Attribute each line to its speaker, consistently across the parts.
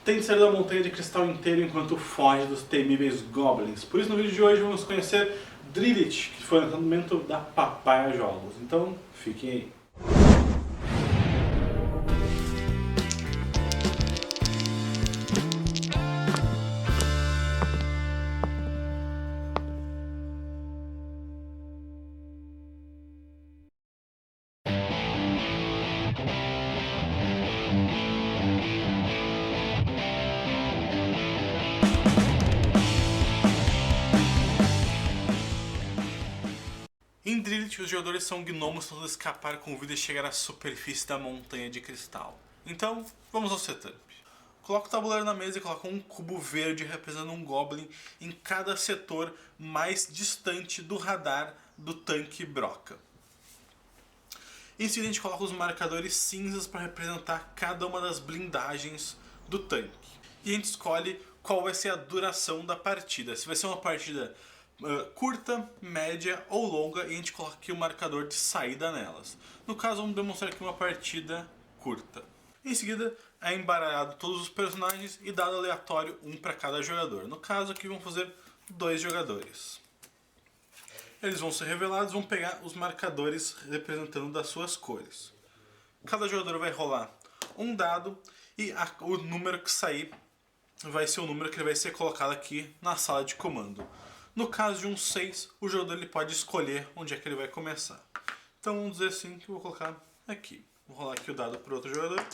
Speaker 1: Tem de sair da montanha de cristal inteiro enquanto foge dos temíveis goblins. Por isso no vídeo de hoje vamos conhecer Drilith, que foi o encantamento da Papaya Jogos. Então, fiquem aí. Em Drilith, os jogadores são gnomos tentando escapar com vida e chegar à superfície da montanha de cristal. Então, vamos ao setup. Coloca o tabuleiro na mesa e coloca um cubo verde representando um goblin em cada setor mais distante do radar do tanque Broca. Em seguida, a gente coloca os marcadores cinzas para representar cada uma das blindagens do tanque. E a gente escolhe qual vai ser a duração da partida. Se vai ser uma partida curta, média ou longa, e a gente coloca aqui o marcador de saída nelas. No caso, vamos demonstrar aqui uma partida curta. Em seguida, é embaralhado todos os personagens e dado aleatório um para cada jogador. No caso, aqui vamos fazer 2 jogadores. Eles vão ser revelados, vão pegar os marcadores representando das suas cores. Cada jogador vai rolar um dado e o número que sair vai ser o número que vai ser colocado aqui na sala de comando. No caso de um 6, o jogador ele pode escolher onde é que ele vai começar. Então vamos dizer assim que eu vou colocar aqui. Vou rolar aqui o dado para o outro jogador.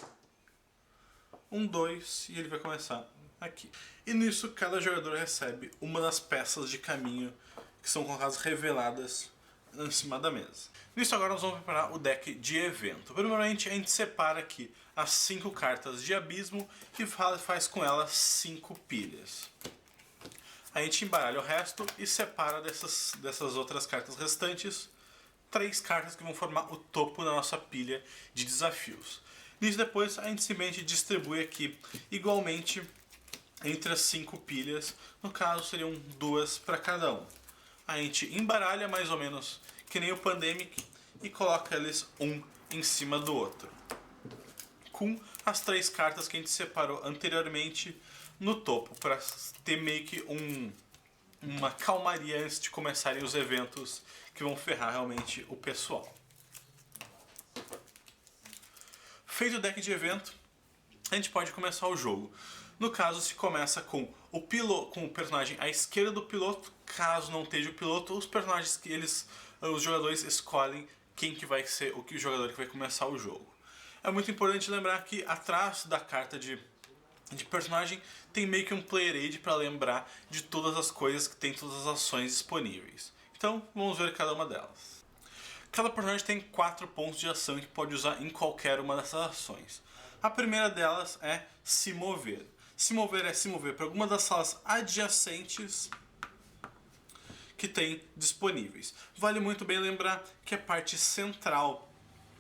Speaker 1: 1, 2 e ele vai começar aqui. E nisso cada jogador recebe uma das peças de caminho que são colocadas reveladas em cima da mesa. Nisso agora nós vamos preparar o deck de evento. Primeiramente a gente separa aqui as 5 cartas de abismo e faz com elas 5 pilhas. A gente embaralha o resto e separa dessas outras cartas restantes 3 cartas que vão formar o topo da nossa pilha de desafios. Nisso depois a gente simplesmente distribui aqui igualmente entre as 5 pilhas, no caso seriam 2 para cada um. A gente embaralha mais ou menos que nem o Pandemic e coloca eles um em cima do outro, com as 3 cartas que a gente separou anteriormente no topo, para ter meio que uma calmaria antes de começarem os eventos que vão ferrar realmente o pessoal. Feito o deck de evento, a gente pode começar o jogo. No caso, se começa com o personagem à esquerda do piloto. Caso não esteja o piloto, os personagens que os jogadores escolhem quem que vai ser o jogador que vai começar o jogo. É muito importante lembrar que atrás da carta de personagem tem meio que um player aid para lembrar de todas as coisas que tem, todas as ações disponíveis. Então vamos ver cada uma delas. Cada personagem tem 4 pontos de ação que pode usar em qualquer uma dessas ações. A primeira delas é se mover. Se mover é se mover para alguma das salas adjacentes que tem disponíveis. Vale muito bem lembrar que a parte central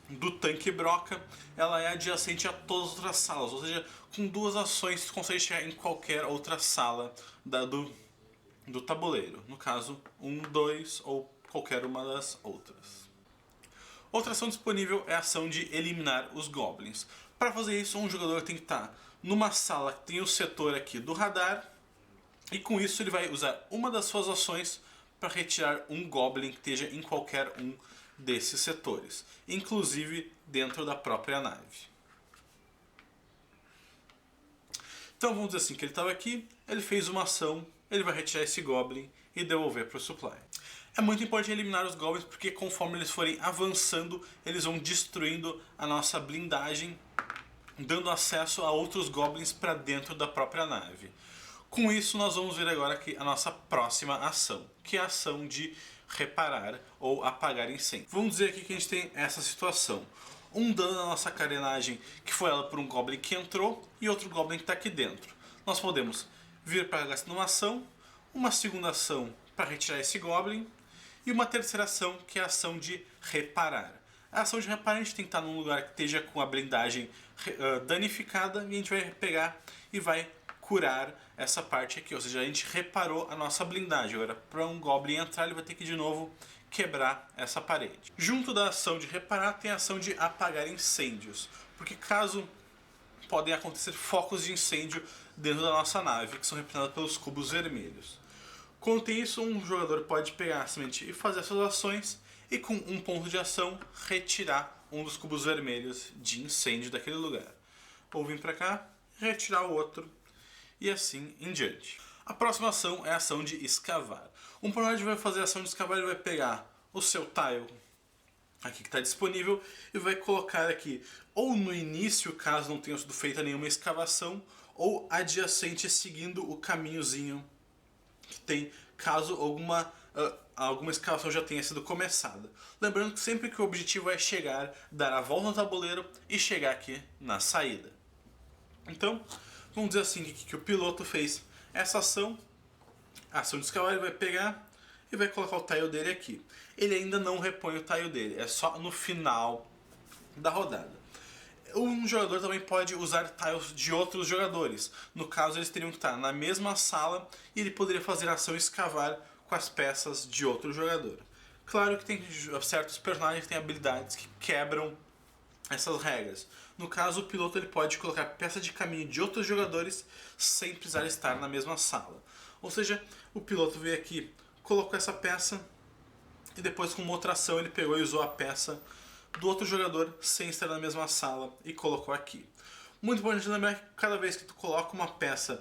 Speaker 1: do tanque Broca, ela é adjacente a todas as outras salas, ou seja, com 2 ações você consegue chegar em qualquer outra sala do tabuleiro. No caso, 1, 2 ou qualquer uma das outras. Outra ação disponível é a ação de eliminar os goblins. Para fazer isso, um jogador tem que estar numa sala que tem o setor aqui do radar, e com isso ele vai usar uma das suas ações para retirar um goblin que esteja em qualquer um desses setores, inclusive dentro da própria nave. Então vamos dizer assim que ele estava aqui, ele fez uma ação, ele vai retirar esse goblin e devolver para o supply. É muito importante eliminar os goblins porque conforme eles forem avançando, eles vão destruindo a nossa blindagem, dando acesso a outros goblins para dentro da própria nave. Com isso nós vamos ver agora aqui a nossa próxima ação, que é a ação de reparar ou apagar incêndio. Vamos dizer aqui que a gente tem essa situação. Um dano na nossa carenagem que foi ela por um goblin que entrou e outro goblin que está aqui dentro. Nós podemos vir para gastar uma ação, uma segunda ação para retirar esse goblin e uma terceira ação que é a ação de reparar. A ação de reparar a gente tem que estar num lugar que esteja com a blindagem danificada e a gente vai pegar e vai curar essa parte aqui, ou seja, a gente reparou a nossa blindagem. Agora, para um Goblin entrar, ele vai ter que de novo quebrar essa parede. Junto da ação de reparar, tem a ação de apagar incêndios, porque caso podem acontecer focos de incêndio dentro da nossa nave, que são representados pelos cubos vermelhos. Quando tem isso, um jogador pode pegar simplesmente e fazer essas ações e com um ponto de ação retirar um dos cubos vermelhos de incêndio daquele lugar. Ou vir para cá, retirar o outro e assim em diante. A próxima ação é a ação de escavar. Um personagem vai fazer a ação de escavar, ele vai pegar o seu tile aqui que está disponível e vai colocar aqui ou no início, caso não tenha sido feita nenhuma escavação, ou adjacente seguindo o caminhozinho que tem, caso alguma escavação já tenha sido começada. Lembrando que sempre que o objetivo é chegar, dar a volta no tabuleiro e chegar aqui na saída. Então, vamos dizer assim que o piloto fez essa ação, a ação de escavar, ele vai pegar e vai colocar o tile dele aqui. Ele ainda não repõe o tile dele, é só no final da rodada. Um jogador também pode usar tiles de outros jogadores. No caso, eles teriam que estar na mesma sala e ele poderia fazer a ação escavar com as peças de outro jogador. Claro que tem certos personagens que têm habilidades que quebram essas regras. No caso, o piloto ele pode colocar peça de caminho de outros jogadores sem precisar estar na mesma sala. Ou seja, o piloto veio aqui, colocou essa peça e depois com uma outra ação ele pegou e usou a peça do outro jogador sem estar na mesma sala e colocou aqui. Muito importante lembrar que cada vez que tu coloca uma peça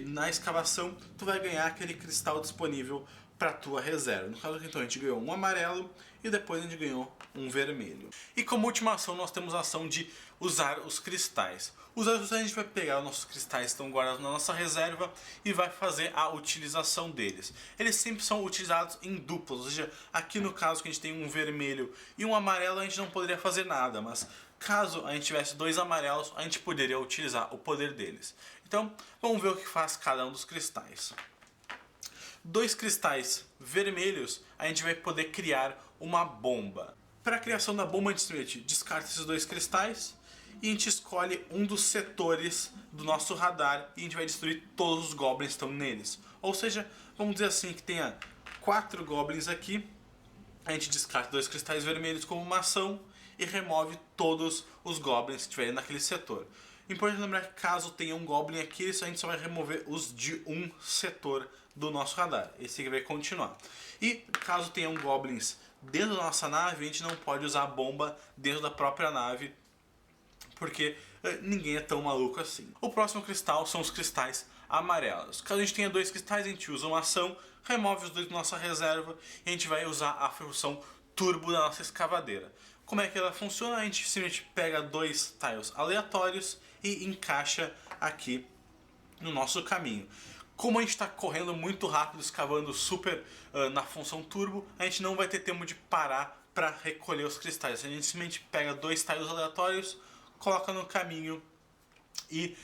Speaker 1: na escavação, tu vai ganhar aquele cristal disponível para tua reserva. No caso aqui, então, a gente ganhou um amarelo e depois a gente ganhou um vermelho. E como última ação nós temos a ação de usar os cristais. Usar os cristais, a gente vai pegar os nossos cristais que estão guardados na nossa reserva e vai fazer a utilização deles. Eles sempre são utilizados em duplas, ou seja, aqui no caso que a gente tem um vermelho e um amarelo, a gente não poderia fazer nada, mas caso a gente tivesse dois amarelos, a gente poderia utilizar o poder deles. Então, vamos ver o que faz cada um dos cristais. Dois cristais vermelhos, a gente vai poder criar uma bomba. Para a criação da bomba, a gente descarta esses dois cristais e a gente escolhe um dos setores do nosso radar e a gente vai destruir todos os goblins que estão neles. Ou seja, vamos dizer assim que tenha 4 goblins aqui, a gente descarta dois cristais vermelhos como uma ação e remove todos os goblins que estiverem naquele setor. Importante lembrar que caso tenha um goblin aqui, a gente só vai remover os de um setor do nosso radar. Esse aqui vai continuar. E caso tenham goblins dentro da nossa nave, a gente não pode usar a bomba dentro da própria nave, porque ninguém é tão maluco assim. O próximo cristal são os cristais amarelos. Caso a gente tenha dois cristais, a gente usa uma ação, remove os dois da nossa reserva e a gente vai usar a função turbo da nossa escavadeira. Como é que ela funciona? A gente simplesmente pega dois tiles aleatórios e encaixa aqui no nosso caminho. Como a gente está correndo muito rápido, escavando super na função turbo, a gente não vai ter tempo de parar para recolher os cristais. A gente simplesmente pega dois tiles aleatórios, coloca no caminho e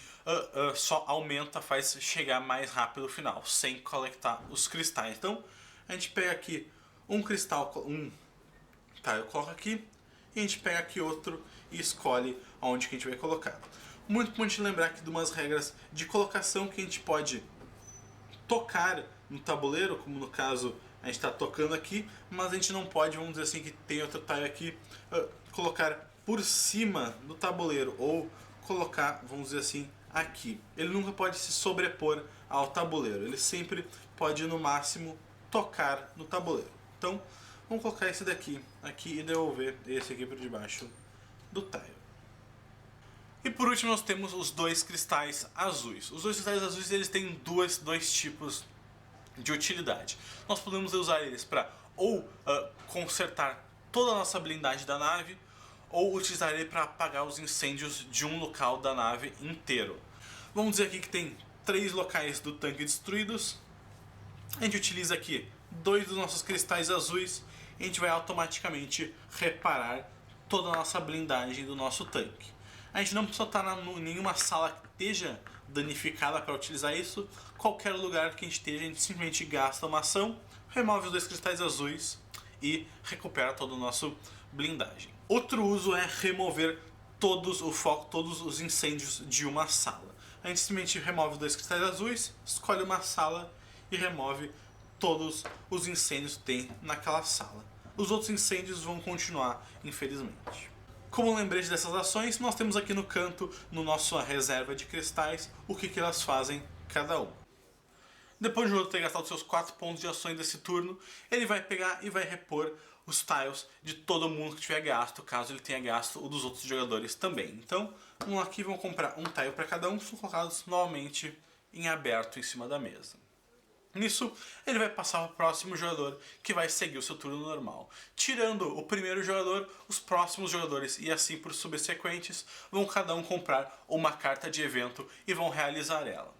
Speaker 1: só aumenta, faz chegar mais rápido no final, sem coletar os cristais. Então, a gente pega aqui um cristal, eu coloco aqui, e a gente pega aqui outro e escolhe onde que a gente vai colocar. Muito importante lembrar aqui de umas regras de colocação que a gente pode tocar no tabuleiro, como no caso a gente está tocando aqui, mas a gente não pode, vamos dizer assim, que tem outro tile aqui, colocar por cima do tabuleiro ou colocar, vamos dizer assim, aqui. Ele nunca pode se sobrepor ao tabuleiro, ele sempre pode no máximo tocar no tabuleiro. Então, vamos colocar esse daqui aqui e devolver esse aqui por debaixo do tile. E por último nós temos os dois cristais azuis. Os dois cristais azuis eles têm dois tipos de utilidade. Nós podemos usar eles para ou consertar toda a nossa blindagem da nave, ou utilizar ele para apagar os incêndios de um local da nave inteiro. Vamos dizer aqui que tem 3 locais do tanque destruídos. A gente utiliza aqui 2 dos nossos cristais azuis e a gente vai automaticamente reparar toda a nossa blindagem do nosso tanque. A gente não precisa estar em nenhuma sala que esteja danificada para utilizar isso. Qualquer lugar que a gente esteja, a gente simplesmente gasta uma ação, remove os 2 cristais azuis e recupera toda a nossa blindagem. Outro uso é remover todos os incêndios de uma sala. A gente simplesmente remove os 2 cristais azuis, escolhe uma sala e remove todos os incêndios que tem naquela sala. Os outros incêndios vão continuar, infelizmente. Como lembrete dessas ações, nós temos aqui no canto, no nossa reserva de cristais, o que elas fazem cada um. Depois do jogador ter gastado seus 4 pontos de ações desse turno, ele vai pegar e vai repor os tiles de todo mundo que tiver gasto, caso ele tenha gasto o dos outros jogadores também. Então, vamos aqui, vamos comprar um tile para cada um, são colocados novamente em aberto em cima da mesa. Nisso, ele vai passar para o próximo jogador, que vai seguir o seu turno normal. Tirando o primeiro jogador, os próximos jogadores, e assim por subsequentes, vão cada um comprar uma carta de evento e vão realizar ela.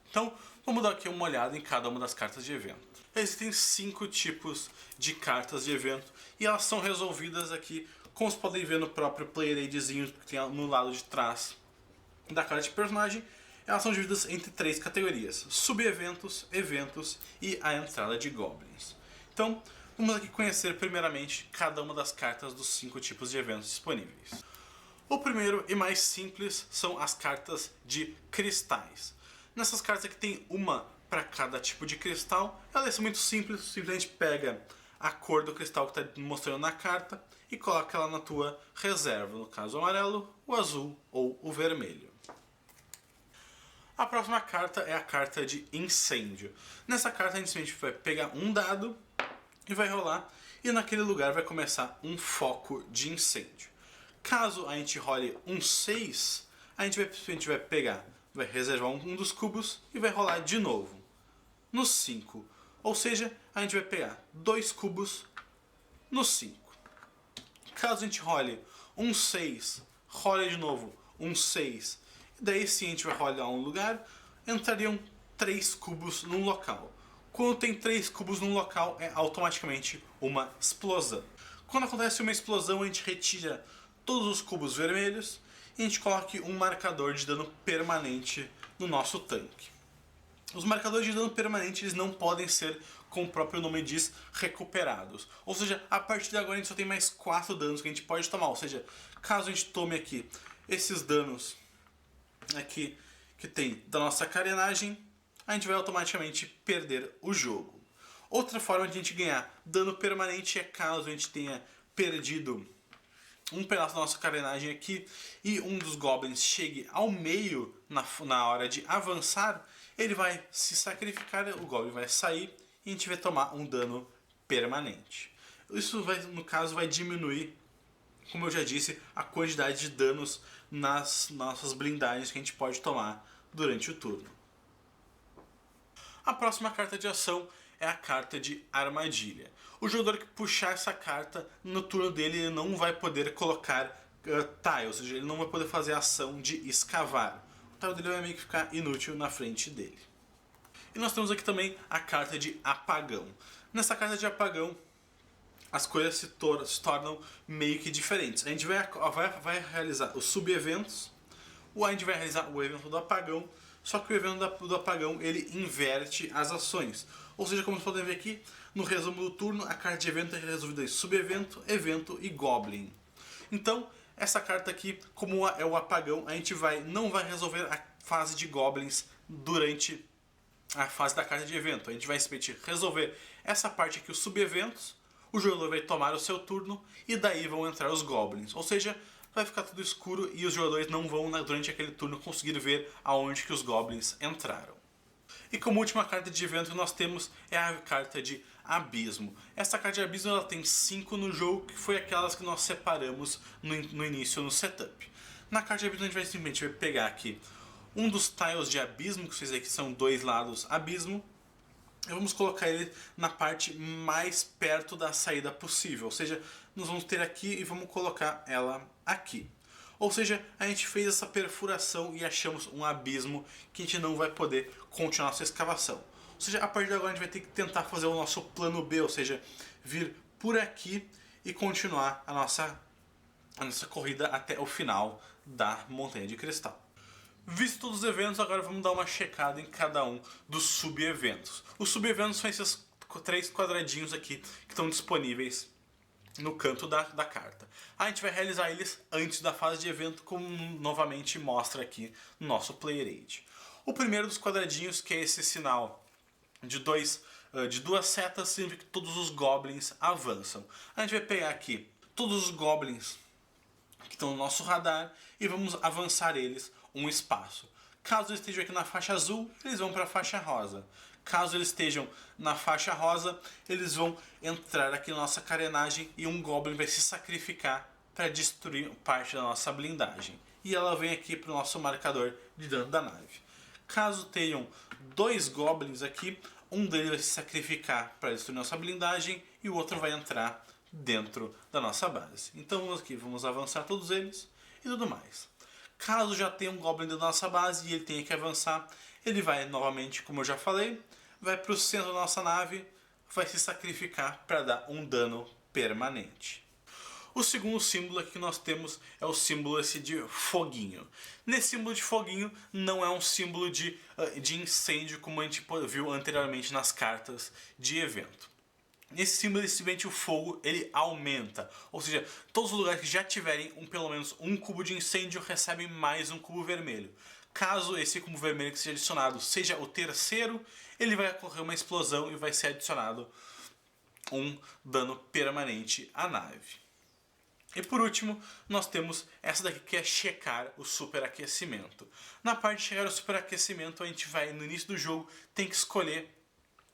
Speaker 1: Então, vamos dar aqui uma olhada em cada uma das cartas de evento. Existem 5 tipos de cartas de evento e elas são resolvidas aqui, como vocês podem ver no próprio player aidzinho que tem no lado de trás da carta de personagem. Elas são divididas entre 3 categorias: sub-eventos, eventos e a entrada de goblins. Então, vamos aqui conhecer primeiramente cada uma das cartas dos 5 tipos de eventos disponíveis. O primeiro e mais simples são as cartas de cristais. Nessas cartas aqui tem uma para cada tipo de cristal. Ela é muito simples, simplesmente pega a cor do cristal que está mostrando na carta e coloca ela na tua reserva, no caso o amarelo, o azul ou o vermelho. A próxima carta é a carta de incêndio. Nessa carta a gente simplesmente vai pegar um dado e vai rolar, e naquele lugar vai começar um foco de incêndio. Caso a gente role um 6, a gente vai pegar, vai reservar um dos cubos e vai rolar de novo. No 5. Ou seja, a gente vai pegar 2 cubos no 5. Caso a gente role um 6, role de novo um 6. E daí sim a gente vai rolar um lugar, entrariam 3 cubos num local. Quando tem 3 cubos num local, é automaticamente uma explosão. Quando acontece uma explosão, a gente retira todos os cubos vermelhos e a gente coloca um marcador de dano permanente no nosso tanque. Os marcadores de dano permanente eles não podem ser, como o próprio nome diz, recuperados. Ou seja, a partir de agora a gente só tem mais 4 danos que a gente pode tomar. Ou seja, caso a gente tome aqui esses danos aqui que tem da nossa carenagem, a gente vai automaticamente perder o jogo. Outra forma de a gente ganhar dano permanente é caso a gente tenha perdido um pedaço da nossa carenagem aqui e um dos goblins chegue ao meio na hora de avançar, ele vai se sacrificar, o goblin vai sair e a gente vai tomar um dano permanente. Isso vai, no caso, vai diminuir, como eu já disse, a quantidade de danos nas nossas blindagens que a gente pode tomar durante o turno. A próxima carta de ação é a carta de armadilha. O jogador que puxar essa carta no turno dele ele não vai poder colocar tiles, ou seja, ele não vai poder fazer a ação de escavar. O tile dele vai meio que ficar inútil na frente dele. E nós temos aqui também a carta de apagão. Nessa carta de apagão, as coisas se tornam meio que diferentes. A gente vai realizar os sub-eventos, ou a gente vai realizar o evento do apagão, só que o evento do apagão ele inverte as ações. Ou seja, como vocês podem ver aqui, no resumo do turno, a carta de evento é resolvida em sub-evento, evento e goblin. Então, essa carta aqui, como é o apagão, a gente não vai resolver a fase de goblins durante a fase da carta de evento. A gente vai simplesmente resolver essa parte aqui, os sub-eventos, o jogador vai tomar o seu turno e daí vão entrar os goblins. Ou seja, vai ficar tudo escuro e os jogadores não vão, durante aquele turno, conseguir ver aonde que os goblins entraram. E como última carta de evento que nós temos é a carta de Abismo. Essa carta de Abismo ela tem 5 no jogo, que foi aquelas que nós separamos no início no setup. Na carta de Abismo a gente vai simplesmente pegar aqui um dos tiles de Abismo, que vocês veem que são 2 lados Abismo, e vamos colocar ele na parte mais perto da saída possível. Ou seja, nós vamos ter aqui e vamos colocar ela aqui. Ou seja, a gente fez essa perfuração e achamos um abismo que a gente não vai poder continuar a sua escavação. Ou seja, a partir de agora a gente vai ter que tentar fazer o nosso plano B, ou seja, vir por aqui e continuar a nossa corrida até o final da Montanha de Cristal. Visto todos os eventos, agora vamos dar uma checada em cada um dos sub-eventos. Os sub-eventos são esses 3 quadradinhos aqui que estão disponíveis no canto da carta. A gente vai realizar eles antes da fase de evento, como novamente mostra aqui no nosso Player Aid. O primeiro dos quadradinhos, que é esse sinal de duas setas, significa que todos os goblins avançam. A gente vai pegar aqui todos os goblins que estão no nosso radar e vamos avançar eles um espaço. Caso eles estejam aqui na faixa azul, eles vão para a faixa rosa. Caso eles estejam na faixa rosa, eles vão entrar aqui na nossa carenagem e um Goblin vai se sacrificar para destruir parte da nossa blindagem. E ela vem aqui para o nosso marcador de dano da nave. Caso tenham 2 Goblins aqui, um deles vai se sacrificar para destruir nossa blindagem e o outro vai entrar dentro da nossa base. Então aqui vamos avançar todos eles e tudo mais. Caso já tenha um Goblin da nossa base e ele tenha que avançar, ele vai novamente, como eu já falei, vai para o centro da nossa nave, vai se sacrificar para dar um dano permanente. O segundo símbolo aqui que nós temos é o símbolo esse de foguinho. Nesse símbolo de foguinho não é um símbolo de incêndio como a gente viu anteriormente nas cartas de evento. Nesse símbolo, simplesmente o fogo ele aumenta, ou seja, todos os lugares que já tiverem pelo menos um cubo de incêndio recebem mais um cubo vermelho. Caso esse cubo vermelho que seja adicionado seja o terceiro, ele vai ocorrer uma explosão e vai ser adicionado um dano permanente à nave. E por último, nós temos essa daqui que é checar o superaquecimento. Na parte de checar o superaquecimento, a gente vai, no início do jogo, tem que escolher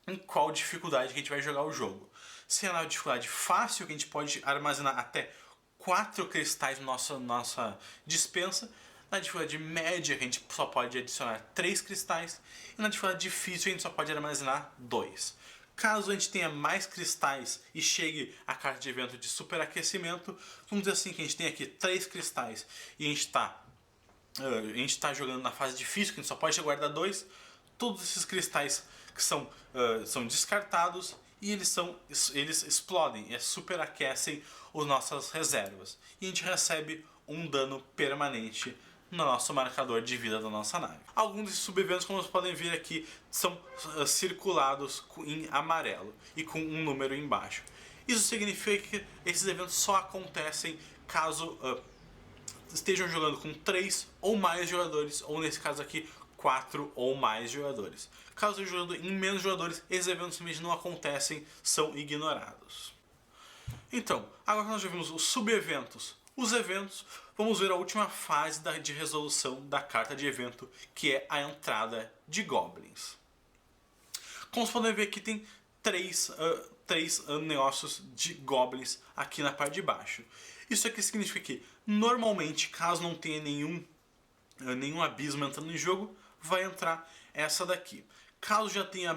Speaker 1: em qual dificuldade que a gente vai jogar o jogo. Se é na dificuldade fácil, que a gente pode armazenar até 4 cristais na nossa dispensa. Na dificuldade média, que a gente só pode adicionar 3 cristais. E na dificuldade difícil, a gente só pode armazenar 2. Caso a gente tenha mais cristais e chegue a carta de evento de superaquecimento, vamos dizer assim que a gente tem aqui 3 cristais e a gente está jogando na fase difícil, que a gente só pode guardar 2, todos esses cristais que são descartados e eles explodem, superaquecem as nossas reservas. E a gente recebe um dano permanente no nosso marcador de vida da nossa nave. Alguns desses subeventos, como vocês podem ver aqui, são circulados em amarelo e com um número embaixo. Isso significa que esses eventos só acontecem caso estejam jogando com 3 ou mais jogadores, ou nesse caso aqui, 4 ou mais jogadores. Caso esteja jogando em menos jogadores, esses eventos simplesmente não acontecem, são ignorados. Então, agora que nós já vimos os subeventos, os eventos, vamos ver a última fase de resolução da carta de evento, que é a entrada de Goblins. Como vocês podem ver aqui, tem três negócios de Goblins aqui na parte de baixo. Isso aqui significa que, normalmente, caso não tenha nenhum abismo entrando em jogo, vai entrar essa daqui. Caso já tenha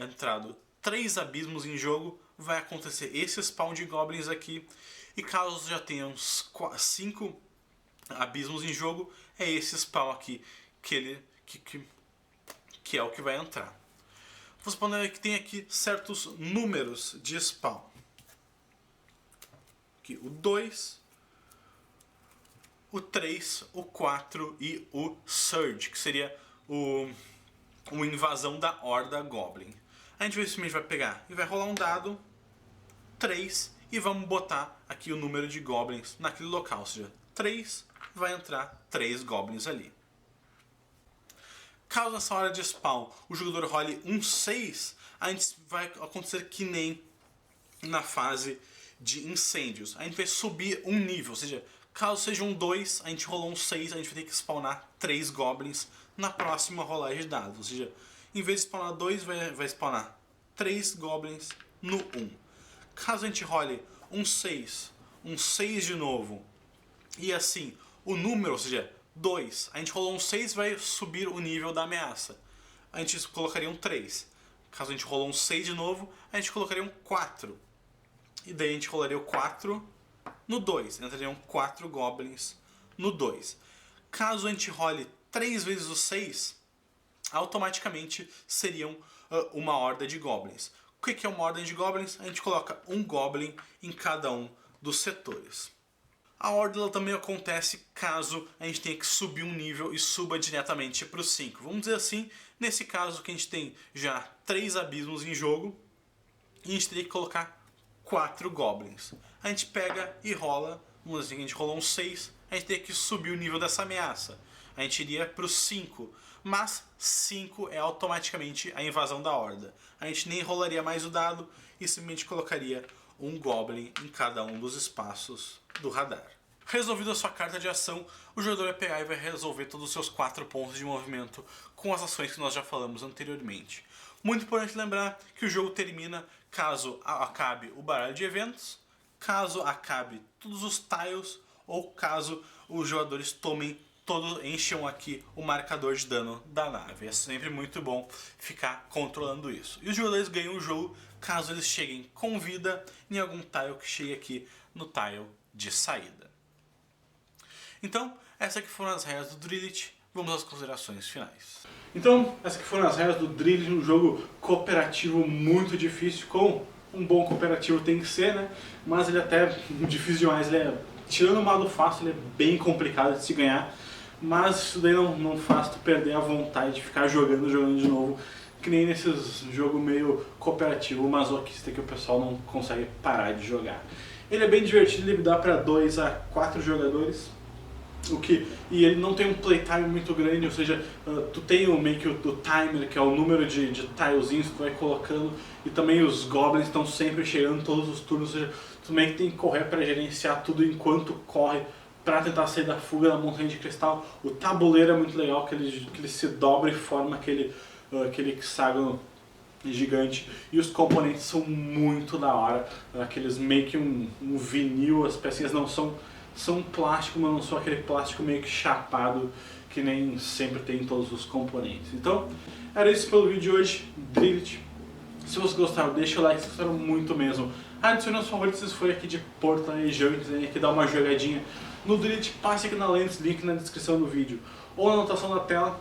Speaker 1: entrado 3 abismos em jogo, vai acontecer esse spawn de Goblins aqui. E caso já tenha uns 5 abismos em jogo, é esse spawn aqui que é o que vai entrar. Vocês podem ver que tem aqui certos números de spawn. Aqui, o 2, o 3, o 4 e o Surge, que seria o invasão da Horda Goblin. A gente simplesmente vai pegar e vai rolar um dado, 3, e vamos botar aqui o número de Goblins naquele local, ou seja, 3, vai entrar 3 Goblins ali. Caso nessa hora de spawn o jogador role um 6, a gente vai acontecer que nem na fase de incêndios. A gente vai subir um nível, ou seja, caso seja um 2, a gente rolou um 6, a gente vai ter que spawnar 3 Goblins na próxima rolagem de dados. Ou seja, em vez de spawnar 2, vai spawnar 3 Goblins no 1. Caso a gente role um 6 de novo, e assim, o número, ou seja, 2, a gente rolou um 6, vai subir o nível da ameaça. A gente colocaria um 3. Caso a gente rolou um 6 de novo, a gente colocaria um 4. E daí a gente rolaria o 4 no 2. Entrariam 4 Goblins no 2. Caso a gente role 3 vezes o 6, automaticamente seriam uma horda de Goblins. O que é uma ordem de Goblins? A gente coloca um Goblin em cada um dos setores. A ordem também acontece caso a gente tenha que subir um nível e suba diretamente para o 5. Vamos dizer assim, nesse caso que a gente tem já 3 abismos em jogo, e a gente teria que colocar 4 Goblins. A gente pega e rola, vamos dizer que a gente rolou um 6, a gente teria que subir o nível dessa ameaça. A gente iria para o 5, mas 5 é automaticamente a invasão da horda. A gente nem rolaria mais o dado e simplesmente colocaria um Goblin em cada um dos espaços do radar. Resolvida a sua carta de ação, o jogador vai pegar e vai resolver todos os seus 4 pontos de movimento com as ações que nós já falamos anteriormente. Muito importante lembrar que o jogo termina caso acabe o baralho de eventos, caso acabe todos os tiles ou caso os jogadores encham aqui o marcador de dano da nave. É sempre muito bom ficar controlando isso. E os jogadores ganham o jogo caso eles cheguem com vida em algum tile que chegue aqui no tile de saída. Então, essas aqui foram as regras do Drillit. Vamos às considerações finais. Então, essas aqui foram as regras do Drillit, um jogo cooperativo muito difícil, como um bom cooperativo tem que ser, né? Mas ele é até difícil demais, tirando o modo fácil, ele é bem complicado de se ganhar. Mas isso daí não faz tu perder a vontade de ficar jogando de novo, que nem nesses jogos meio cooperativo masoquista que o pessoal não consegue parar de jogar. Ele é bem divertido, ele dá para 2 a 4 jogadores. E ele não tem um playtime muito grande, ou seja, tu tem meio que o timer, que é o número de tilezinhos que tu vai colocando, e também os goblins estão sempre chegando todos os turnos, ou seja, tu meio que tem que correr para gerenciar tudo enquanto corre para tentar sair da fuga da montanha de cristal. O tabuleiro é muito legal, que ele se dobra e forma aquele hexágono gigante, e os componentes são muito da hora, aqueles meio que um vinil, as pecinhas não são plástico, mas não são aquele plástico meio que chapado que nem sempre tem em todos os componentes. Então, era isso pelo vídeo de hoje. Drillit. Se vocês gostaram, deixa o like, se gostaram muito mesmo. Adicione os favoritos se for aqui de Porto na região e quiserem aqui dar uma jogadinha no Drillit, passe aqui na Lens, link na descrição do vídeo ou na anotação da tela.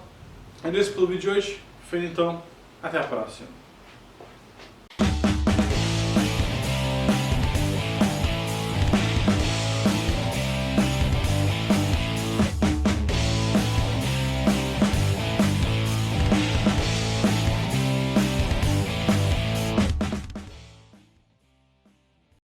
Speaker 1: Era isso pelo vídeo de hoje. Feito então, até a próxima.